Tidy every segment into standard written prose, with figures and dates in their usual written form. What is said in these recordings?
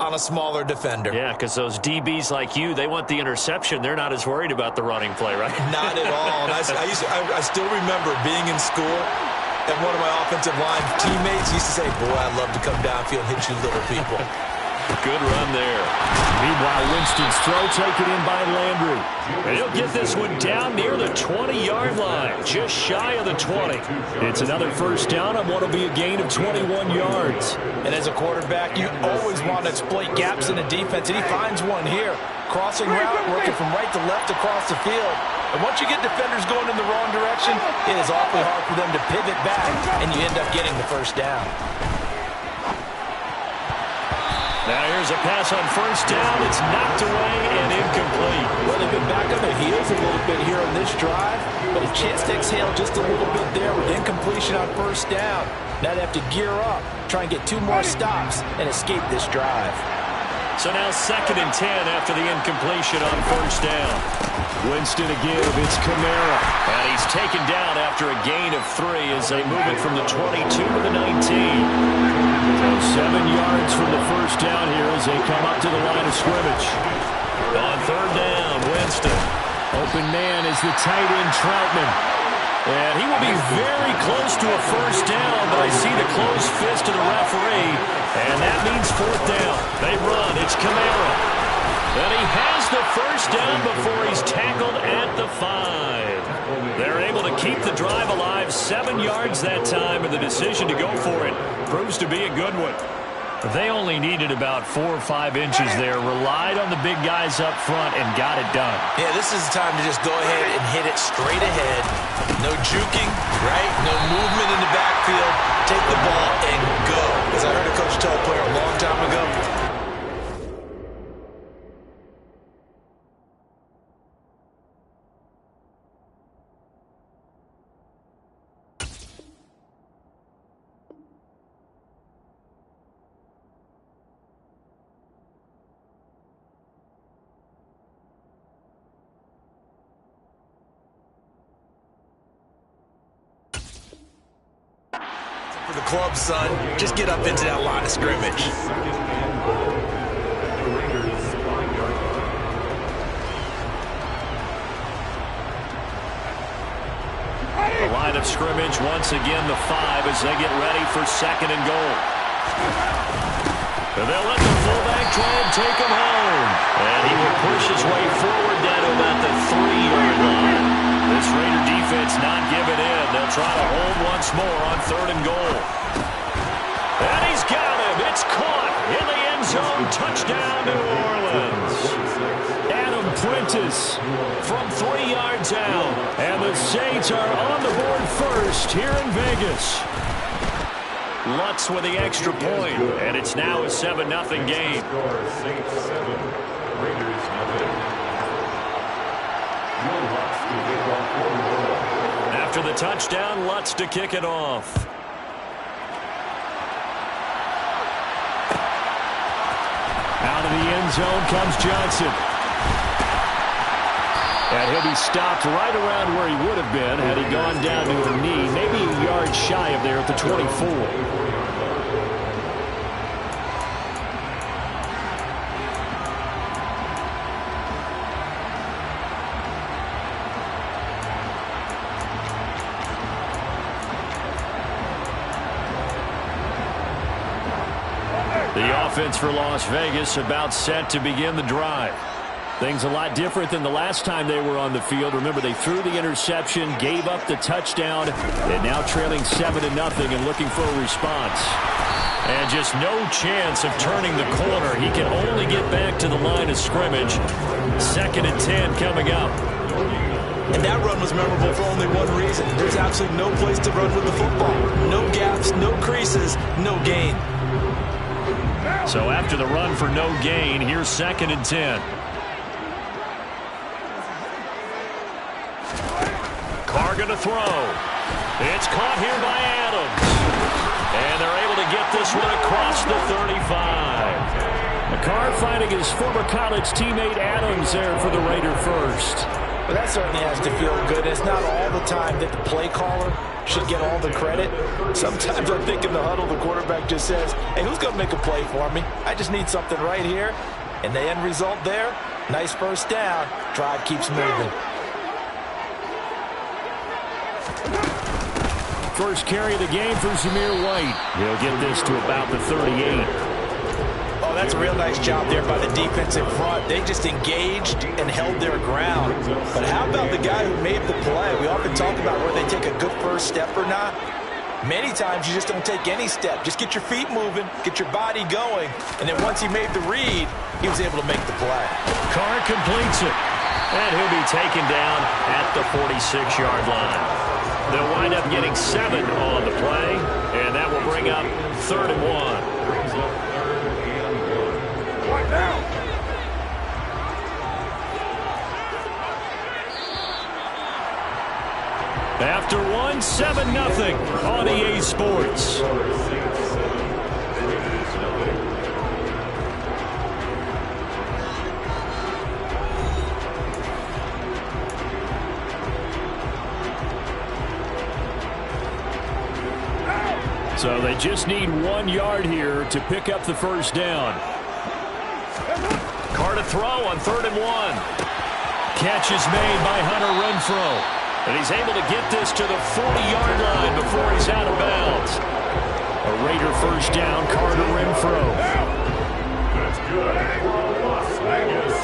on a smaller defender. Yeah, because those DBs like you, they want the interception. They're not as worried about the running play, right? Not at all. And I still remember being in school, and one of my offensive line teammates used to say, boy, I'd love to come downfield and hit you little people. Good run there. Meanwhile, Winston's throw taken in by Landry. And he'll get this one down near the 20-yard line, just shy of the 20. It's another first down on what will be a gain of 21 yards. And as a quarterback, you always want to exploit gaps in the defense, and he finds one here. Crossing route, working from right to left across the field. And once you get defenders going in the wrong direction, it is awfully hard for them to pivot back, and you end up getting the first down. Now here's a pass on first down. It's knocked away and incomplete. Well, they've been back on their heels a little bit here on this drive, but a chance to exhale just a little bit there with incompletion on first down. Now they have to gear up, try and get 2 more stops, and escape this drive. So now 2nd and 10 after the incompletion on first down. Winston again, it's Kamara. And he's taken down after a gain of 3 as they move it from the 22 to the 19. So 7 yards from the first down here as they come up to the line of scrimmage. On 3rd down, Winston. Open man is the tight end Troutman. And he will be very close to a first down, but I see the closed fist of the referee, and that means 4th down. They run. It's Kamara. And he has the first down before he's tackled at the 5. They're able to keep the drive alive, 7 yards that time, and the decision to go for it proves to be a good one. They only needed about 4 or 5 inches there, relied on the big guys up front, and got it done. Yeah, this is the time to just go ahead and hit it straight ahead. No juking, right? No movement in the backfield. Take the ball and go. As I heard a coach tell a player a long time ago, for the club, son, just get up into that line of scrimmage. The line of scrimmage, once again, the 5 as they get ready for 2nd and goal. And they'll let the fullback try and take him home. And he will push his way forward down to about the 3-yard line. This Raider defense not giving in. They'll try to hold once more on 3rd and goal. And he's got him. It's caught in the end zone. Touchdown, New Orleans. Adam Prentice from 3 yards out. And the Saints are on the board first here in Vegas. Lutz with the extra point, and it's now a 7-0 game. After the touchdown, Lutz to kick it off. Out of the end zone comes Johnson. And he'll be stopped right around where he would have been had he gone down to a knee, maybe a yard shy of there at the 24. The offense for Las Vegas about set to begin the drive. Things a lot different than the last time they were on the field. Remember, they threw the interception, gave up the touchdown, and now trailing 7-0 and looking for a response. And just no chance of turning the corner. He can only get back to the line of scrimmage. 2nd and 10 coming up. And that run was memorable for only one reason. There's absolutely no place to run with the football. No gaps, no creases, no gain. So after the run for no gain, here's 2nd and 10. Carr going to throw. It's caught here by Adams. And they're able to get this one across the 35. Carr finding his former college teammate Adams there for the Raider first. Well, that certainly has to feel good. It's not all the time that the play caller should get all the credit. Sometimes I think in the huddle, the quarterback just says, hey, who's going to make a play for me? I just need something right here. And the end result there, nice first down. Drive keeps moving. First carry of the game for Zamir White. He'll get this to about the 38. Oh, that's a real nice job there by the defense in front. They just engaged and held their ground. But how about the guy who made the play? We often talk about whether they take a good first step or not. Many times you just don't take any step. Just get your feet moving, get your body going, and then once he made the read, he was able to make the play. Carr completes it. And he'll be taken down at the 46-yard line. They'll wind up getting 7 on the play, and that will bring up 3rd and 1. After 1, 7-0 on EA Sports. So they just need 1 yard here to pick up the first down. Carr to throw on 3rd and 1. Catch is made by Hunter Renfrow. And he's able to get this to the 40-yard line before he's out of bounds. A Raider first down, Carr to Renfrow. That's good. Las Vegas.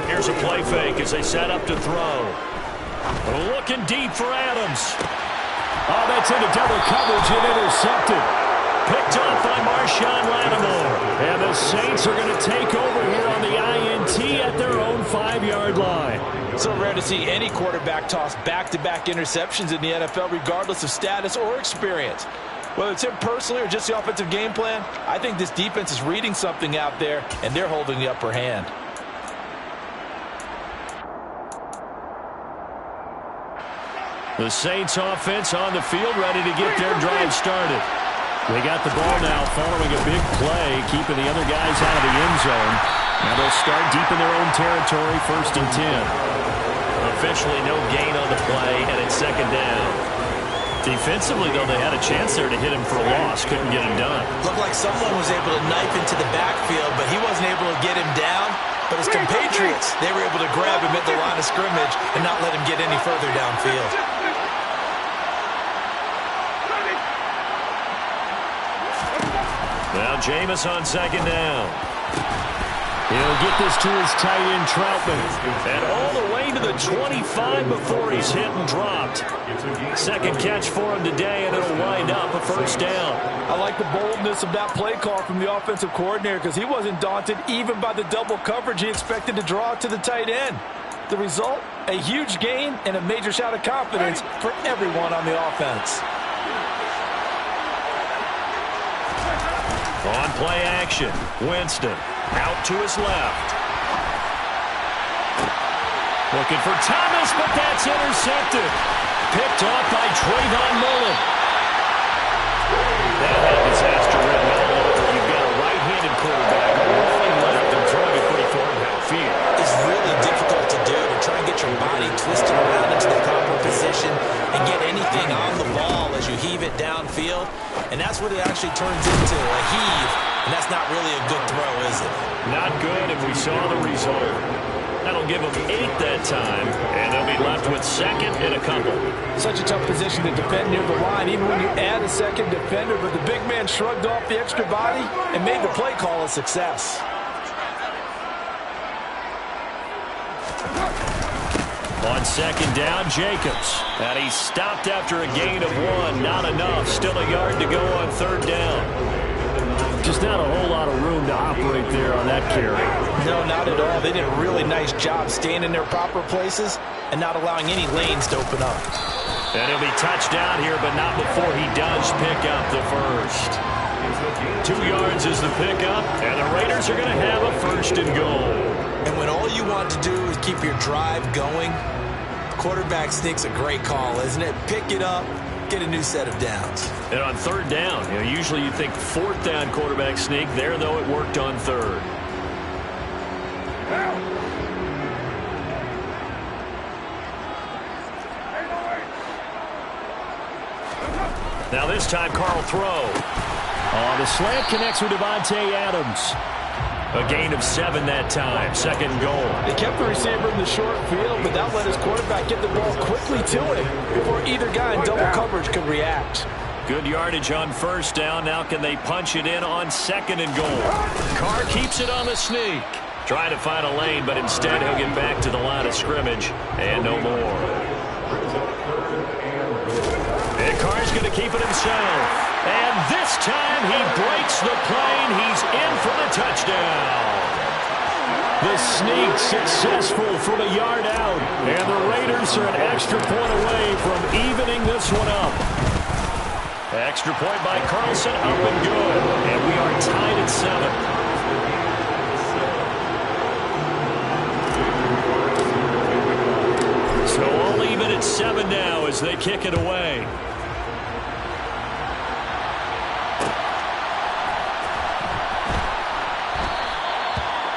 Here's a play fake as they set up to throw. Looking deep for Adams. Oh, that's into double coverage and intercepted. Picked off by Marshawn Lattimore. And the Saints are going to take over here on the INT at their own 5-yard line. So rare to see any quarterback toss back-to-back interceptions in the NFL, regardless of status or experience. Whether it's him personally or just the offensive game plan, I think this defense is reading something out there, and they're holding the upper hand. The Saints offense on the field, ready to get their drive started. They got the ball now following a big play, keeping the other guys out of the end zone. Now they'll start deep in their own territory, 1st and 10. Officially no gain on the play, and it's 2nd down. Defensively, though, they had a chance there to hit him for a loss. Couldn't get him done. Looked like someone was able to knife into the backfield, but he wasn't able to get him down. But his compatriots, they were able to grab him at the line of scrimmage and not let him get any further downfield. Now Jameis on 2nd down. He'll get this to his tight end, Troutman. And all the way to the 25 before he's hit and dropped. 2nd catch for him today, and it'll wind up a first down. I like the boldness of that play call from the offensive coordinator because he wasn't daunted even by the double coverage he expected to draw to the tight end. The result, a huge gain and a major shout of confidence for everyone on the offense. On play action, Winston out to his left. Looking for Thomas, but that's intercepted. Picked off by Trayvon Mullen. That had disaster written all over. You've got a right-handed quarterback rolling left and throwing it pretty far downfield. It's really difficult to do, to try and get your body twisted around into the proper position and get anything on the ball as you heave it downfield. And that's what it actually turns into, a heave. And that's not really a good throw, is it? Not good, and we saw the result. That'll give them 8 that time, and they'll be left with 2nd and a couple. Such a tough position to defend near the line, even when you add a 2nd defender. But the big man shrugged off the extra body and made the play call a success. On 2nd down, Jacobs. And he stopped after a gain of 1. Not enough. Still a yard to go on 3rd down. Just not a whole lot of room to operate there on that carry. No, not at all. They did a really nice job staying in their proper places and not allowing any lanes to open up. And he'll be touched down here, but not before he does pick up the first. 2 yards is the pickup, and the Raiders are going to have a 1st and goal. And when all you want to do is keep your drive going, the quarterback sneak's a great call, isn't it? Pick it up, get a new set of downs. And on 3rd down, usually you think 4th down quarterback sneak. There, though, it worked on 3rd. Now this time, Carl throw. The slant connects with Davante Adams. A gain of 7 that time. Second and goal. They kept the receiver in the short field, but that let his quarterback get the ball quickly to him before either guy in double coverage could react. Good yardage on first down. Now can they punch it in on second and goal? Carr keeps it on the sneak. Trying to find a lane, but instead he'll get back to the line of scrimmage. And no more. And Carr's going to keep it himself. And this time he breaks the plane. He's in for the touchdown. The sneak successful from a yard out. And the Raiders are an extra point away from evening this one up. Extra point by Carlson, up and good. And we are tied at 7. So all even at 7 now as they kick it away.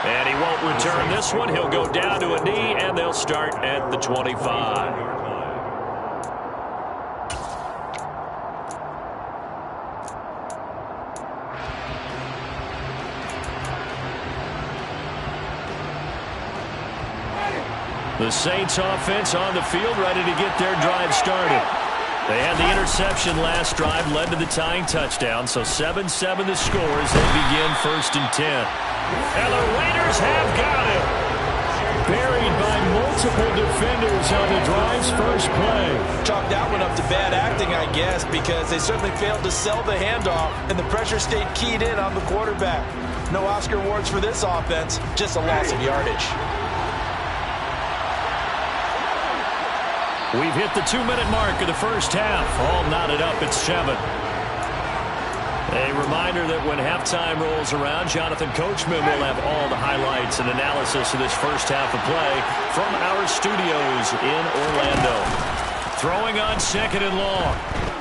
And he won't return this one. He'll go down to a knee, and they'll start at the 25. The Saints offense on the field, ready to get their drive started. They had the interception last drive, led to the tying touchdown, so 7-7 the score as they begin 1st and 10. And the Raiders have got it. Buried by multiple defenders on the drive's first play. Chalk that one up to bad acting, I guess, because they certainly failed to sell the handoff, and the pressure stayed keyed in on the quarterback. No Oscar awards for this offense, just a loss of yardage. We've hit the 2-minute mark of the first half. All knotted up at 7. A reminder that when halftime rolls around, Jonathan Coachman will have all the highlights and analysis of this first half of play from our studios in Orlando. Throwing on second and long.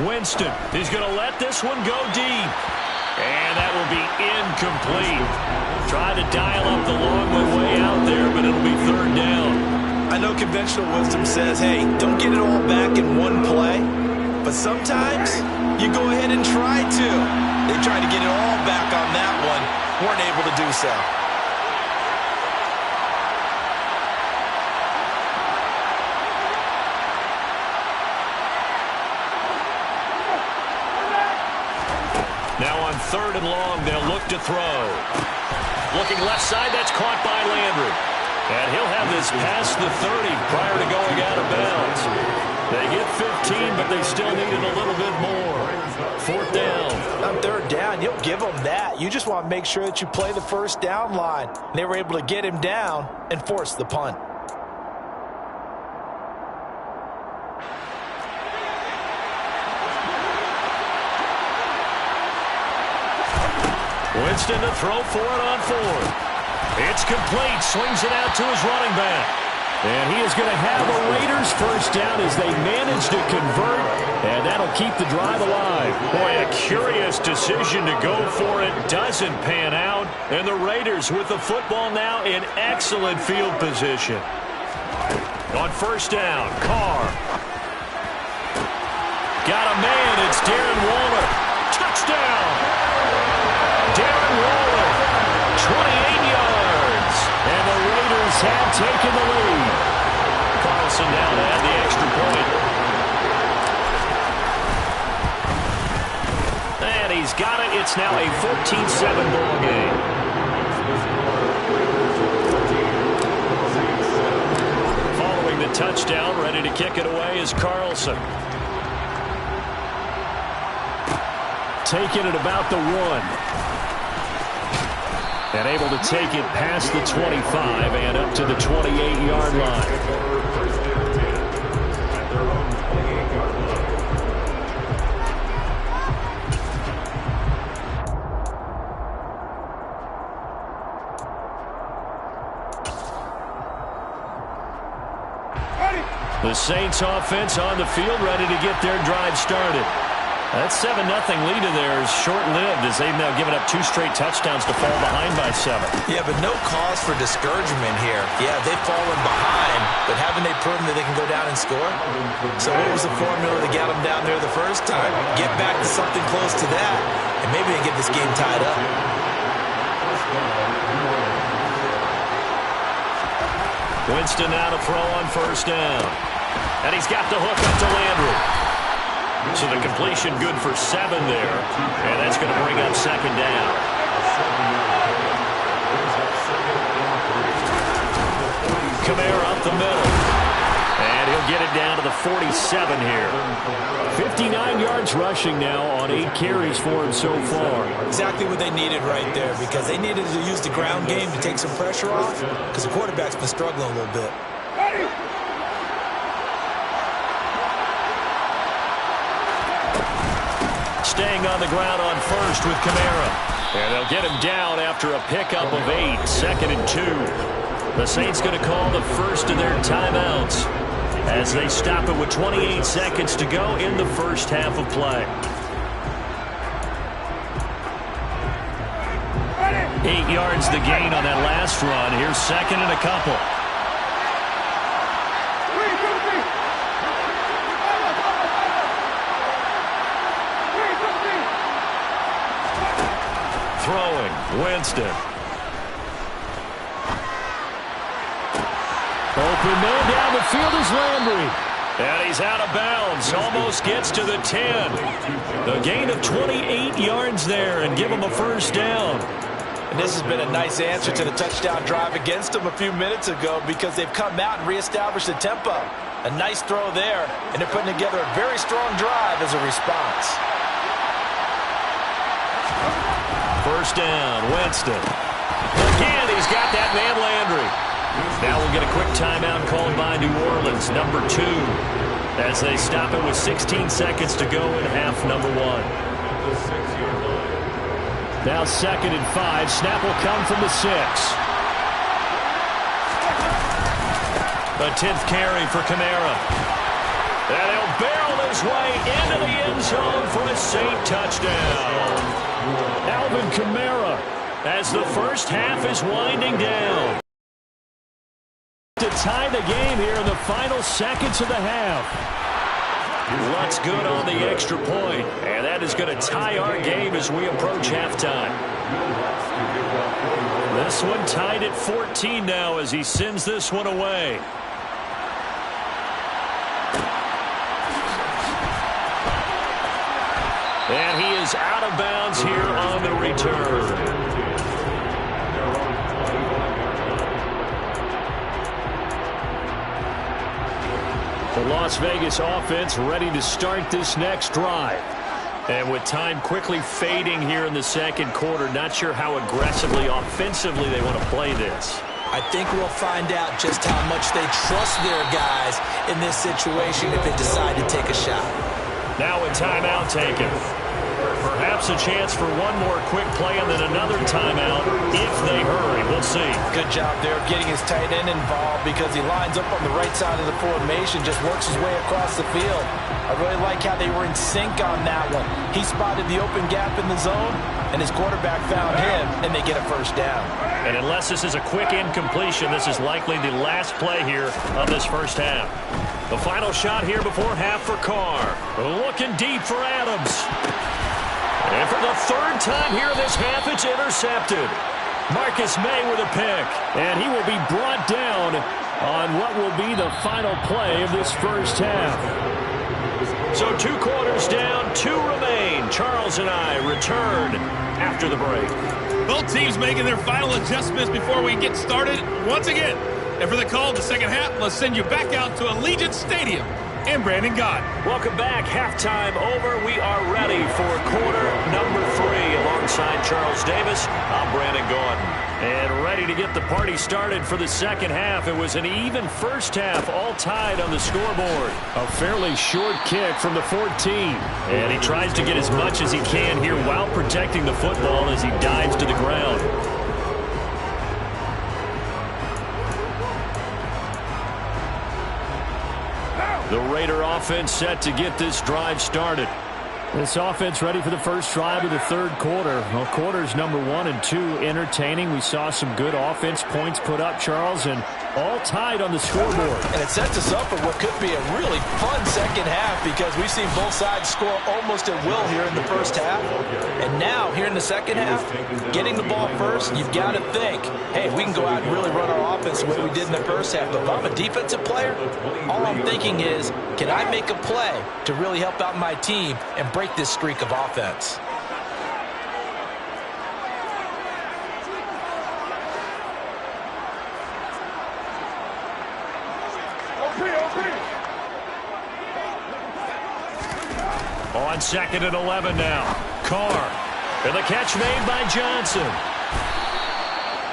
Winston is going to let this one go deep. And that will be incomplete. Tried to dial up the long way out there, but it'll be third down. I know conventional wisdom says, hey, don't get it all back in one play. But sometimes you go ahead and try to. They tried to get it all back on that one. Weren't able to do so. Now on third and long, they'll look to throw. Looking left side, that's caught by Landry. And he'll have this past the 30 prior to going out of bounds. They get 15, but they still needed a little bit more. Fourth down. On third down, you'll give them that. You just want to make sure that you play the first down line. They were able to get him down and force the punt. Winston to throw for it on fourth. It's complete. Swings it out to his running back. And he is going to have a Raiders first down as they manage to convert. And that'll keep the drive alive. Boy, a curious decision to go for it. Doesn't pan out. And the Raiders with the football now in excellent field position. On first down, Carr. Got a man. It's Darren Waller. Touchdown. Darren Waller. 28 yards. And the Raiders have taken the lead. Carlson down to add the extra point. And he's got it. It's now a 14-7 ball game. Following the touchdown, ready to kick it away is Carlson. Taking it about the 1. And able to take it past the 25 and up to the 28-yard line. The Saints offense on the field, ready to get their drive started. That 7-0 lead of theirs short-lived as they've now given up 2 straight touchdowns to fall behind by 7. Yeah, but no cause for discouragement here. Yeah, they've fallen behind, but haven't they proven that they can go down and score? So what was the formula that got them down there the first time? Get back to something close to that, and maybe they get this game tied up. Winston now to throw on first down. And he's got the hook up to Landry. So the completion good for 7 there. And that's going to bring up second down. Kamara up the middle. And he'll get it down to the 47 here. 59 yards rushing now on 8 carries for him so far. Exactly what they needed right there, because they needed to use the ground game to take some pressure off, because the quarterback's been struggling a little bit. Staying on the ground on first with Kamara. And they'll get him down after a pickup of 8, 2nd and 2. The Saints going to call the first of their timeouts as they stop it with 28 seconds to go in the first half of play. 8 yards the gain on that last run. Here's 2nd and a couple. Throwing, Winston. Open man down the field is Landry. And he's out of bounds. Almost gets to the 10. The gain of 28 yards there and give him a first down. And this has been a nice answer to the touchdown drive against them a few minutes ago, because they've come out and reestablished the tempo. A nice throw there, and they're putting together a very strong drive as a response. First down, Winston. Again, he's got that man Landry. Now we'll get a quick timeout called by New Orleans, number 2, as they stop it with 16 seconds to go in half number 1. Now 2nd and 5. Snap will come from the 6. The 10th carry for Kamara. And he'll barrel his way into the end zone for a Saint touchdown. Alvin Kamara, as the first half is winding down. To tie the game here in the final seconds of the half. What's good on the extra point, and that is going to tie our game as we approach halftime. This one tied at 14 now as he sends this one away. And he is out of bounds here on the return. The Las Vegas offense ready to start this next drive. And with time quickly fading here in the second quarter, not sure how aggressively, offensively they want to play this. I think we'll find out just how much they trust their guys in this situation if they decide to take a shot. Now a timeout taken. Perhaps a chance for one more quick play and then another timeout if they hurry. We'll see. Good job there getting his tight end involved, because he lines up on the right side of the formation, just works his way across the field. I really like how they were in sync on that one. He spotted the open gap in the zone, and his quarterback found him, and they get a first down. And unless this is a quick incompletion, this is likely the last play here of this first half. The final shot here before half for Carr. Looking deep for Adams. And for the 3rd time here in this half, it's intercepted. Marcus May with a pick. And he will be brought down on what will be the final play of this first half. So 2 quarters down, 2 remain. Charles and I return after the break. Both teams making their final adjustments before we get started once again. And for the call of the second half, let's send you back out to Allegiant Stadium. And Brandon Gott. Welcome back. Halftime over. We are ready for quarter number 3. Alongside Charles Davis, I'm Brandon Gaudin. And ready to get the party started for the second half. It was an even first half, all tied on the scoreboard. A fairly short kick from the 14. And he tries to get as much as he can here while protecting the football as he dives to the ground. The Raider offense set to get this drive started. This offense ready for the first drive of the third quarter. Well, quarters number 1 and 2 entertaining. We saw some good offense points put up, Charles, and all tied on the scoreboard. And it sets us up for what could be a really fun second half because we've seen both sides score almost at will here in the first half. And now, here in the second half, getting the ball first, you've got to think, hey, we can go out and really run our offense the way we did in the first half. But if I'm a defensive player, all I'm thinking is, can I make a play to really help out my team and break this streak of offense? On 2nd and 11 now. Carr. And the catch made by Johnson.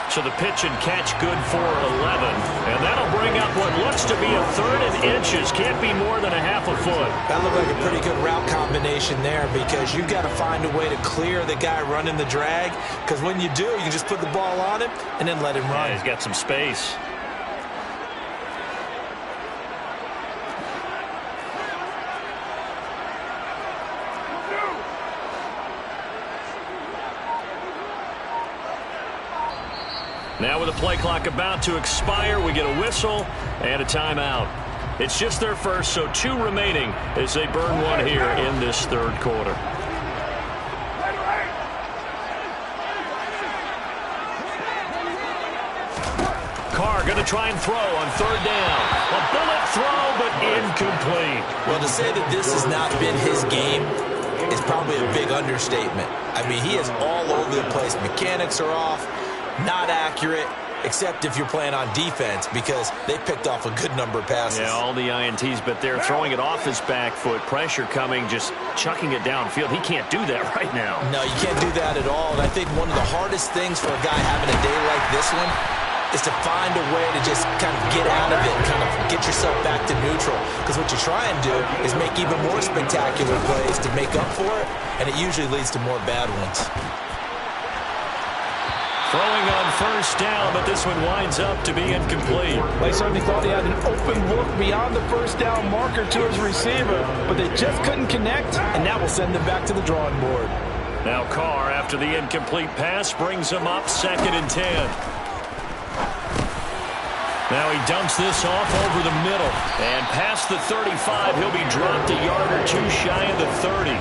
So the pitch and catch good for 11. And that'll bring up what looks to be a 3rd and inches. Can't be more than a half a foot. That looked like a pretty good route combination there because you've got to find a way to clear the guy running the drag. Because when you do, you can just put the ball on him and then let him run. Yeah, he's got some space. Now with the play clock about to expire, we get a whistle and a timeout. It's just their first, so 2 remaining as they burn one here in this third quarter. Carr going to try and throw on 3rd down. A bullet throw, but incomplete. Well, to say that this has not been his game is probably a big understatement. I mean, he is all over the place. Mechanics are off. Not accurate, except if you're playing on defense because they picked off a good number of passes. Yeah, all the INTs, but they're throwing it off his back foot. Pressure coming, just chucking it downfield. He can't do that right now. No, you can't do that at all. And I think one of the hardest things for a guy having a day like this one is to find a way to just kind of get out of it, kind of get yourself back to neutral. Because what you try and do is make even more spectacular plays to make up for it, and it usually leads to more bad ones. Throwing on 1st down, but this one winds up to be incomplete. They certainly thought he had an open look beyond the 1st down marker to his receiver, but they just couldn't connect, and that will send them back to the drawing board. Now Carr, after the incomplete pass, brings him up 2nd and 10. Now he dumps this off over the middle, and past the 35, he'll be dropped a yard or 2 shy of the 30.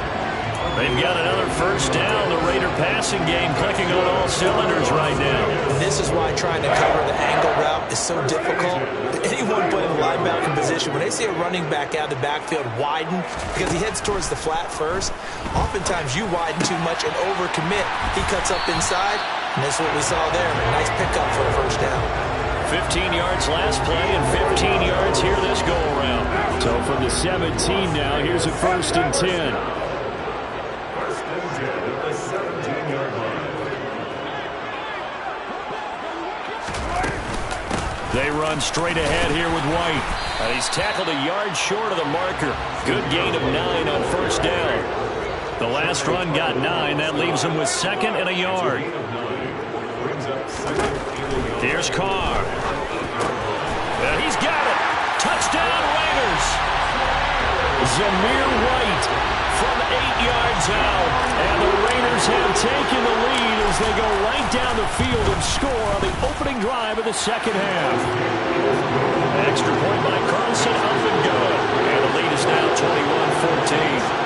They've got another 1st down. The Raider passing game clicking on all cylinders right now. This is why trying to cover the angle route is so difficult. Anyone playing the linebacker position, when they see a running back out of the backfield widen because he heads towards the flat first, oftentimes you widen too much and overcommit. He cuts up inside, and that's what we saw there. A nice pickup for a 1st down. 15 yards last play and 15 yards here this go-around. So from the 17 now, here's a 1st and 10. They run straight ahead here with White. And he's tackled a yard short of the marker. Good gain of 9 on 1st down. The last run got 9. That leaves him with 2nd and a yard. Here's Carr. And he's got it. Touchdown Raiders. Zamir White from 8 yards out. And the Raiders have taken the lead as they go right down the field and score on the opening drive of the second half. Extra point by Carlson, up and good. And the lead is now 21-14.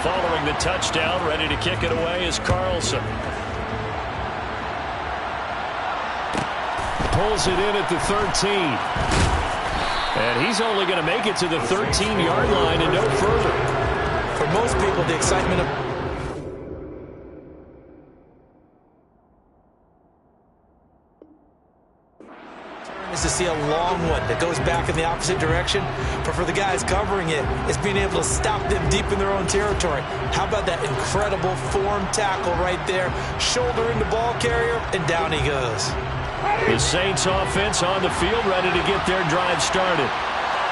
Following the touchdown, ready to kick it away is Carlson. Pulls it in at the 13. And he's only going to make it to the 13-yard line and no further. For most people, the excitement of is to see a long one that goes back in the opposite direction. But for the guys covering it, it's being able to stop them deep in their own territory. How about that incredible form tackle right there? Shoulder in the ball carrier, and down he goes. The Saints offense on the field, ready to get their drive started.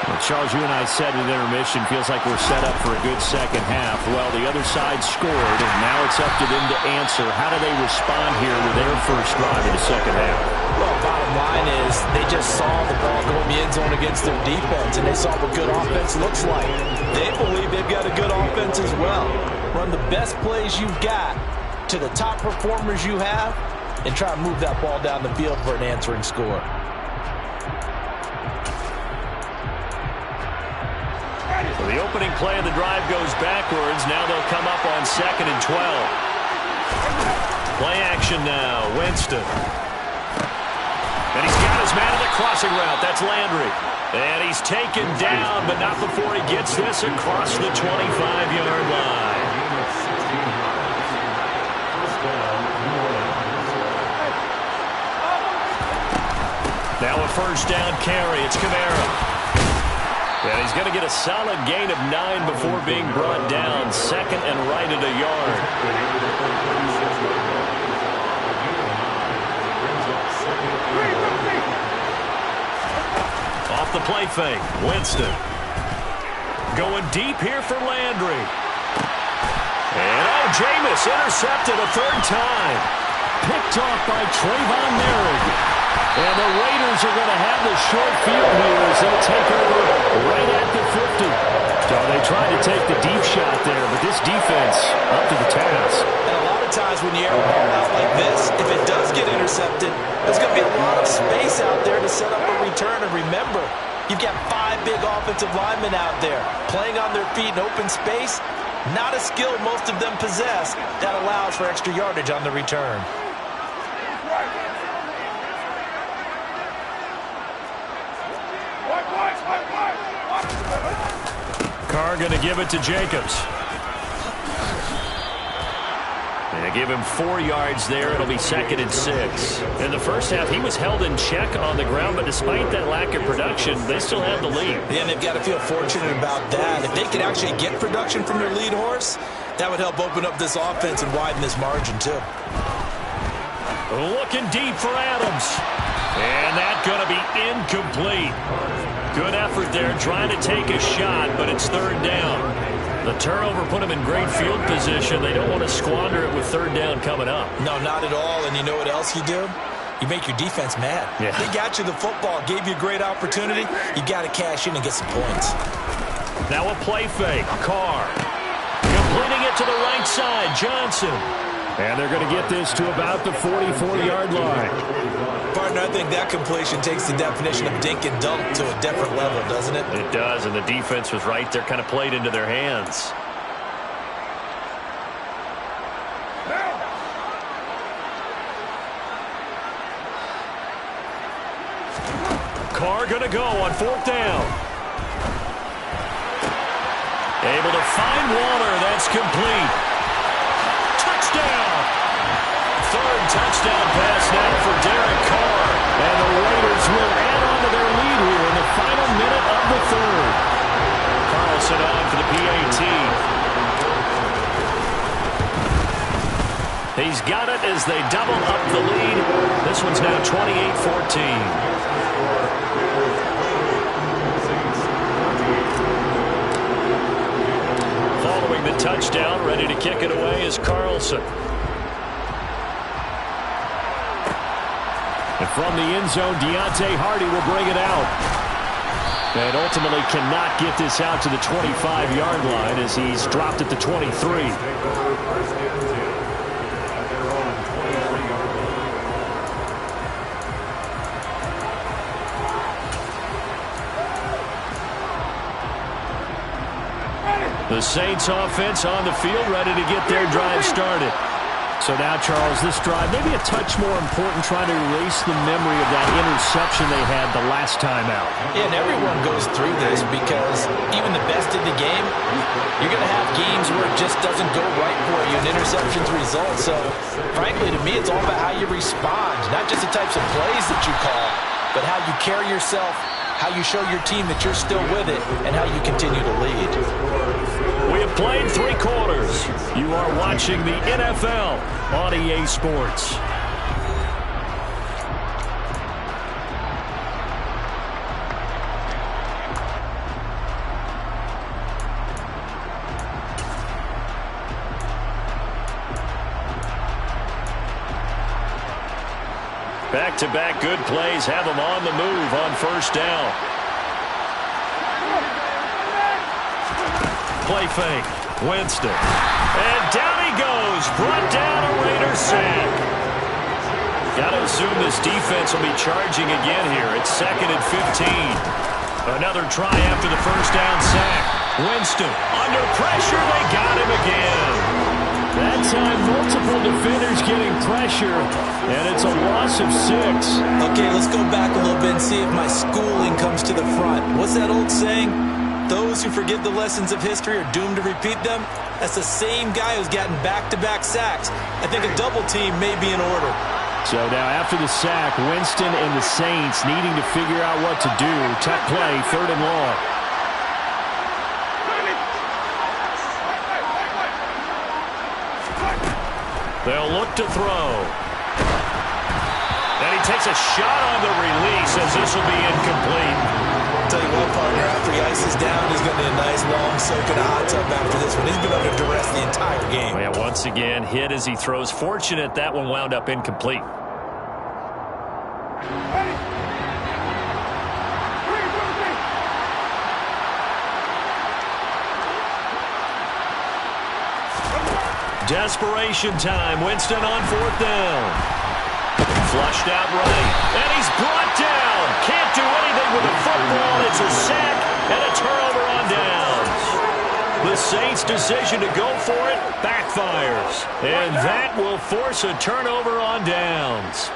Well, Charles, you and I said at intermission, feels like we're set up for a good second half. Well, the other side scored, and now it's up to them to answer. How do they respond here with their first drive in the second half? Well, bottom line is they just saw the ball go in the end zone against their defense, and they saw what good offense looks like. They believe they've got a good offense as well. Run the best plays you've got to the top performers you have, and try to move that ball down the field for an answering score. So the opening play of the drive goes backwards. Now they'll come up on 2nd and 12. Play action now. Winston. And he's got his man on the crossing route. That's Landry. And he's taken down, but not before he gets this across the 25-yard line. Now a first down carry. It's Kamara. And he's going to get a solid gain of 9 before being brought down. 2nd and right at a yard. Off the play fake. Winston. Going deep here for Landry. And Jameis intercepted a 3rd time. Picked off by Trayvon Merrick. And the Raiders are going to have the short field here as they'll take over right at the 50. So they tried to take the deep shot there, but this defense up to the task. And a lot of times when you air a ball out like this, if it does get intercepted, there's going to be a lot of space out there to set up a return. And remember, you've got 5 big offensive linemen out there playing on their feet in open space. Not a skill most of them possess that allows for extra yardage on the return. Carr going to give it to Jacobs. They give him 4 yards there. It'll be 2nd and 6. In the first half, he was held in check on the ground, but despite that lack of production, they still have the lead. Yeah, and they've got to feel fortunate about that. If they could actually get production from their lead horse, that would help open up this offense and widen this margin, too. Looking deep for Adams. And that's going to be incomplete. Good effort there, trying to take a shot, but it's 3rd down. The turnover put them in great field position. They don't want to squander it with 3rd down coming up. No, not at all. And you know what else you do? You make your defense mad. Yeah. They got you the football, gave you a great opportunity. You got to cash in and get some points. Now a play fake. Carr. Completing it to the right side. Johnson. And they're going to get this to about the 44-yard line. Partner, I think that completion takes the definition of dink and dunk to a different level, doesn't it? It does, and the defense was right there, kind of played into their hands. Carr going to go on 4th down. Able to find Waller. That's complete. Touchdown. 3rd touchdown pass now for Derek Carr. And the Raiders will add on to their lead here in the final minute of the 3rd. Carlson on for the PAT. He's got it as they double up the lead. This one's now 28-14. Following the touchdown, ready to kick it away is Carlson. And from the end zone, Deontay Hardy will bring it out. And ultimately cannot get this out to the 25-yard line as he's dropped at the 23. The Saints offense on the field, ready to get their drive started. So now, Charles, this drive maybe a touch more important, trying to erase the memory of that interception they had the last time out. Yeah, and everyone goes through this because even the best in the game, you're going to have games where it just doesn't go right for you and interceptions result. So, frankly, to me, it's all about how you respond, not just the types of plays that you call, but how you carry yourself, how you show your team that you're still with it, and how you continue to lead. We have played 3 quarters. You are watching the NFL on EA Sports. back-to-back good plays have them on the move on first down. Play fake. Winston. And down he goes. Brought down a Raider sack. Got to assume this defense will be charging again here. It's 2nd and 15. Another try after the first down sack. Winston under pressure. They got him again. That time, multiple defenders getting pressure, and it's a loss of 6. Okay, let's go back a little bit and see if my schooling comes to the front. What's that old saying? Those who forget the lessons of history are doomed to repeat them. That's the same guy who's gotten back-to-back sacks. I think a double team may be in order. So now after the sack, Winston and the Saints needing to figure out what to do. Tough play, 3rd and long. They'll look to throw. And he takes a shot on the release as this will be incomplete. Tell you what, partner, after he ices down, he's going to need a nice long soak in a hot tub after this one. He's been under duress the entire game. Yeah, once again, hit as he throws. Fortunate that one wound up incomplete. Desperation time. Winston on 4th down. Flushed out right. And he's brought down. Can't do anything with the football. It's a sack and a turnover on downs. The Saints' decision to go for it backfires. And that will force a turnover on downs.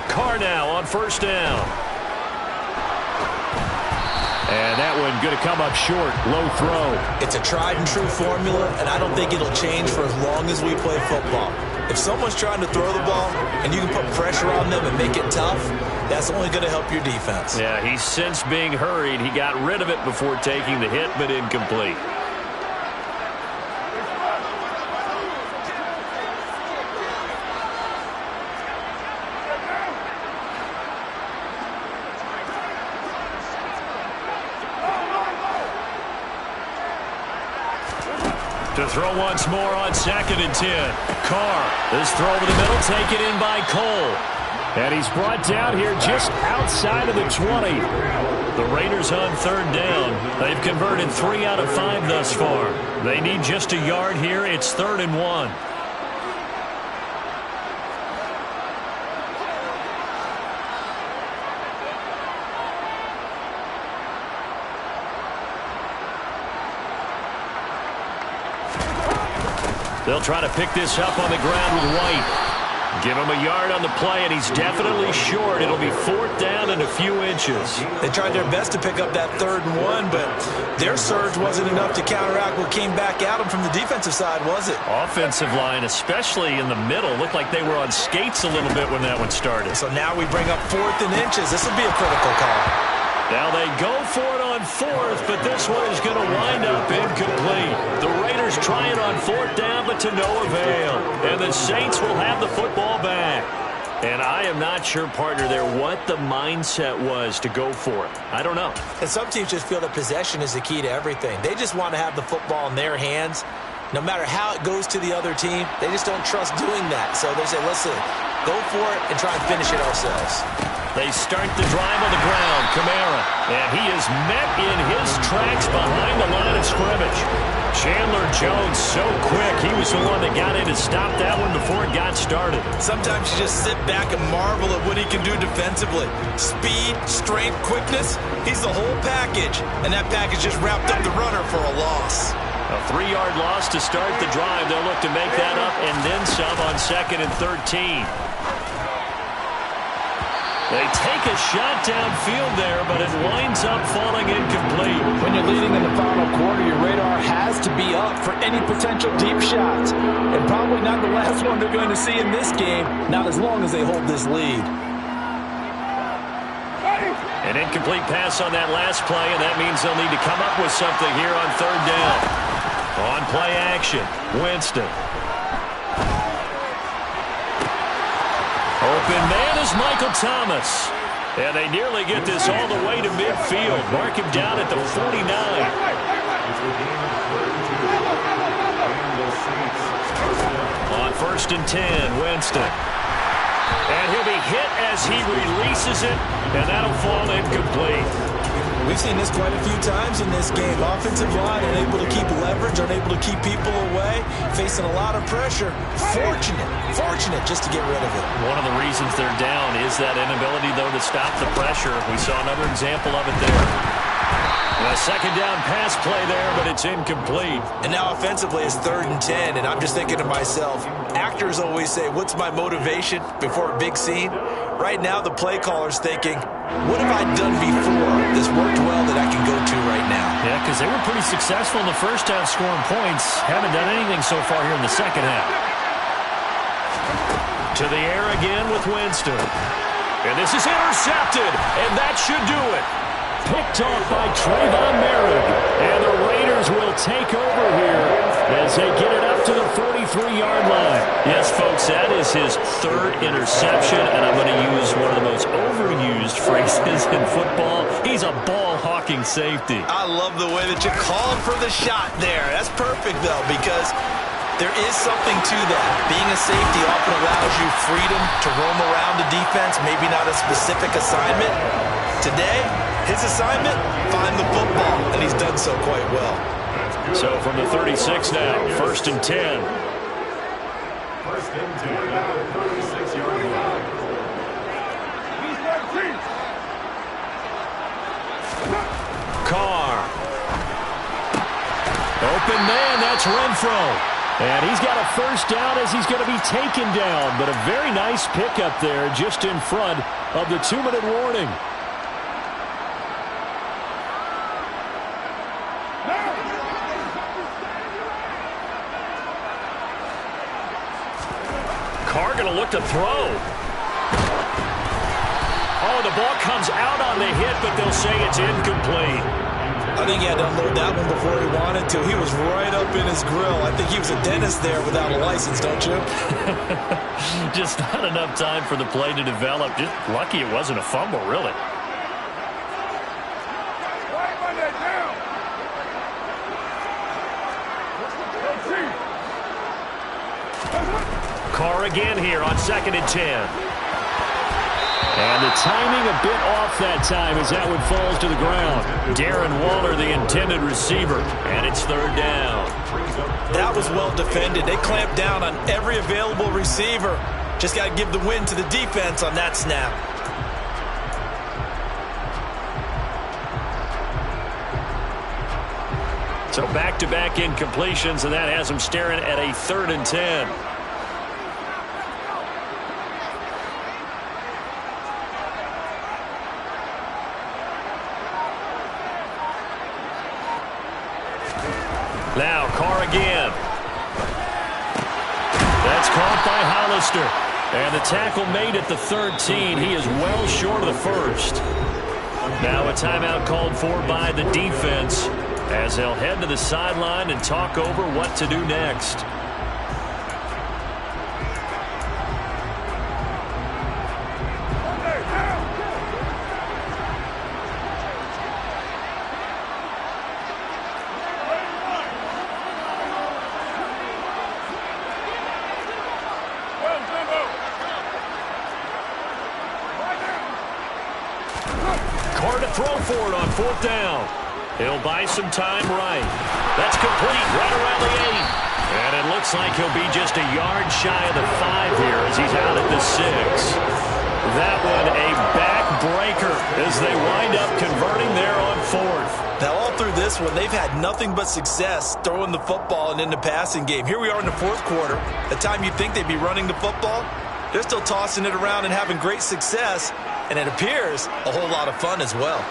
Carr now on 1st down. And that one going to come up short. Low throw. It's a tried-and-true formula, and I don't think it'll change for as long as we play football. If someone's trying to throw the ball and you can put pressure on them and make it tough, that's only going to help your defense. Yeah, he's since being hurried. He got rid of it before taking the hit, but incomplete. To throw once more on 2nd and 10. Carr. This throw over the middle taken in by Cole. And he's brought down here just outside of the 20. The Raiders on 3rd down. They've converted 3 out of 5 thus far. They need just a yard here. It's 3rd and 1. They'll try to pick this up on the ground with White. Give him a yard on the play, and he's definitely short. It'll be 4th down and a few inches. They tried their best to pick up that 3rd and 1, but their surge wasn't enough to counteract what came back at them from the defensive side, was it? Offensive line, especially in the middle, looked like they were on skates a little bit when that one started. So now we bring up 4th and inches. This will be a critical call. Now they go for it on 4th, but this one is going to wind up incomplete. The Raiders try it on 4th down, but to no avail. And the Saints will have the football back. And I am not sure, partner, there what the mindset was to go for it. I don't know. And some teams just feel that possession is the key to everything. They just want to have the football in their hands. No matter how it goes to the other team, they just don't trust doing that. So they say, listen, go for it and try and finish it ourselves. They start the drive on the ground. Kamara. And he is met in his tracks behind the line of scrimmage. Chandler Jones so quick. He was the one that got in to stop that one before it got started. Sometimes you just sit back and marvel at what he can do defensively. Speed, strength, quickness. He's the whole package. And that package just wrapped up the runner for a loss. A 3-yard loss to start the drive. They'll look to make that up and then some on 2nd and 13. They take a shot downfield there, but it winds up falling incomplete. When you're leading in the final quarter, your radar has to be up for any potential deep shots. And probably not the last one they're going to see in this game, not as long as they hold this lead. An incomplete pass on that last play, and that means they'll need to come up with something here on 3rd down. On play action, Winston. Open man is Michael Thomas. And they nearly get this all the way to midfield. Mark him down at the 49. On First and 10, Winston. And he'll be hit as he releases it, and that'll fall incomplete. We've seen this quite a few times in this game. Offensive line unable to keep leverage, unable to keep people away, facing a lot of pressure. Fortunate just to get rid of it. One of the reasons they're down is that inability, though, to stop the pressure. We saw another example of it there. A second down pass play there, but it's incomplete. And now offensively it's 3rd and 10, and I'm just thinking to myself, actors always say, what's my motivation before a big scene? Right now the play caller's thinking, what have I done before this worked well that I can go to right now? Yeah, because they were pretty successful in the first half scoring points. Haven't done anything so far here in the second half. To the air again with Winston. And this is intercepted, and that should do it. Picked off by Trayvon Merrick. And the Raiders will take over here as they get it up to the 43-yard line. Yes, folks, that is his 3rd interception, and I'm going to use one of the most overused phrases in football. He's a ball-hawking safety. I love the way that you called for the shot there. That's perfect, though, because there is something to that. Being a safety often allows you freedom to roam around the defense, maybe not a specific assignment. Today, his assignment, find the football, and he's done so quite well. So from the 36 now, 1st and 10. First and 10 at the 36-yard line. Carr. Open man, that's Renfro. And he's got a first down as he's going to be taken down. But a very nice pickup there just in front of the 2-minute warning. Carr going to look to throw. Oh, the ball comes out on the hit, but they'll say it's incomplete. I think he had to unload that one before he wanted to. He was right up in his grill. I think he was a dentist there without a license, don't you? Just not enough time for the play to develop. Just lucky it wasn't a fumble, really. Carr again here on 2nd and 10. And the timing a bit off that time as that one falls to the ground. Darren Waller, the intended receiver, and it's 3rd down. That was well defended. They clamped down on every available receiver. Just got to give the win to the defense on that snap. So back-to-back incompletions, and that has them staring at a 3rd and 10. Now, Carr again. That's caught by Hollister. And the tackle made at the 13. He is well short of the first. Now a timeout called for by the defense as they'll head to the sideline and talk over what to do next. Carr to throw for it on 4th down. He'll buy some time right. That's complete right around the 8. And it looks like he'll be just a yard shy of the 5 here as he's out at the 6. That one a backbreaker as they wind up converting there on 4th. Now all through this one, they've had nothing but success throwing the football and in the passing game. Here we are in the 4th quarter. The time you think they'd be running the football, they're still tossing it around and having great success. And it appears a whole lot of fun as well.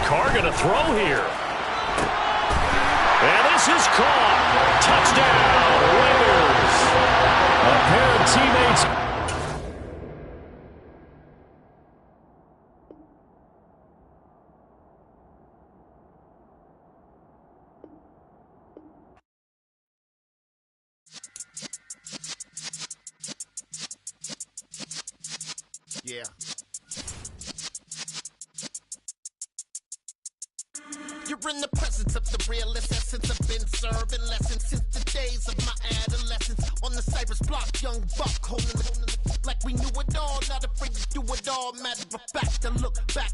Carr going to throw here. And this is caught. Touchdown, Raiders. A pair of teammates. Yeah. in the presence of the realest essence. I've been serving lessons since the days of my adolescence. On the Cypress block, young buck holding it like we knew it all. Not afraid to do it all. Matter of fact, I look back